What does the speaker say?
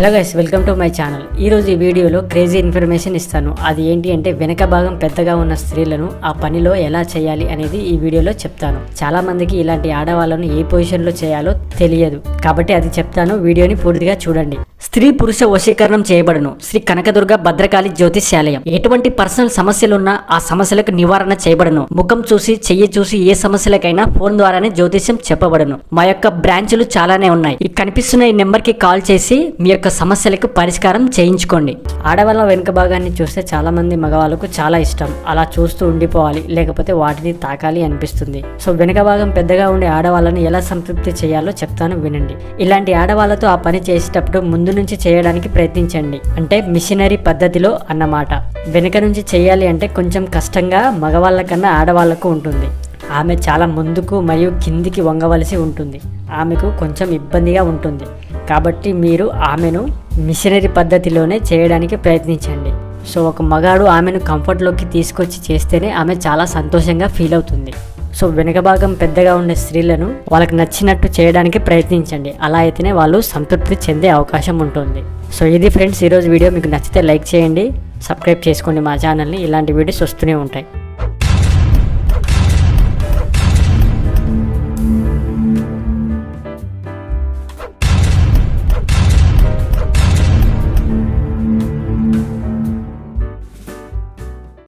Hello guys, welcome to my channel. ఈరోజు ఈ వీడియోలో క్రేజీ ఇన్ఫర్మేషన్ ఇస్తాను. అది ఏంటి అంటే వెనక భాగం పెద్దగా ఉన్న స్త్రీలను ఆ పనిలో ఎలా చేయాలి అనేది ఈ వీడియోలో చెప్తాను. చాలా మందికి ఇలాంటి ఆడవాళ్ళను ఏ పొజిషన్లో చేయాలో తెలియదు, కాబట్టి అది చెప్తాను. వీడియోని పూర్తిగా చూడండి. స్త్రీ పురుష వశీకరణం చేయబడును. శ్రీ కనకదుర్గ భద్రకాళి జ్యోతిష్యాలయం. ఎటువంటి పర్సనల్ సమస్యలున్నా ఆ సమస్యలకు నివారణ చేయబడును. ముఖం చూసి చెయ్యి చూసి ఏ సమస్యలకైనా ఫోన్ ద్వారానే జ్యోతిష్యం చెప్పబడును. మా యొక్క బ్రాంచ్లు చాలానే ఉన్నాయి. ఈ కనిపిస్తున్న ఈ నెంబర్ కి కాల్ చేసి మీ యొక్క సమస్యలకు పరిష్కారం చేయించుకోండి. ఆడవాళ్ళ వెనుక భాగాన్ని చూస్తే చాలా మంది మగవాళ్ళకు చాలా ఇష్టం. అలా చూస్తూ ఉండిపోవాలి, లేకపోతే వాటిని తాకాలి అనిపిస్తుంది. సో వెనుక భాగం పెద్దగా ఉండే ఆడవాళ్ళని ఎలా సంతృప్తి చేయాలో చెప్తాను, వినండి. ఇలాంటి ఆడవాళ్ళతో ఆ పని చేసేటప్పుడు ముందు నుంచి చేయడానికి ప్రయత్నించండి. అంటే మిషనరీ పద్ధతిలో అన్నమాట. వెనుక నుంచి చేయాలి అంటే కొంచెం కష్టంగా మగవాళ్ళ కన్నా ఆడవాళ్లకు ఉంటుంది. ఆమె చాలా ముందుకు మరియు కిందికి వంగవలసి ఉంటుంది. ఆమెకు కొంచెం ఇబ్బందిగా ఉంటుంది. కాబట్టి మీరు ఆమెను మిషనరీ పద్ధతిలోనే చేయడానికి ప్రయత్నించండి. సో ఒక మగాడు ఆమెను కంఫర్ట్లోకి తీసుకొచ్చి చేస్తేనే ఆమె చాలా సంతోషంగా ఫీల్ అవుతుంది. సో వెనుక భాగం పెద్దగా ఉండే స్త్రీలను వాళ్ళకి నచ్చినట్టు చేయడానికి ప్రయత్నించండి. అలా అయితేనే వాళ్ళు సంతృప్తి చెందే అవకాశం ఉంటుంది. సో ఇది ఫ్రెండ్స్ ఈరోజు వీడియో. మీకు నచ్చితే లైక్ చేయండి, సబ్స్క్రైబ్ చేసుకోండి మా ఛానల్ని. ఇలాంటి వీడియోస్ వస్తూనే ఉంటాయి.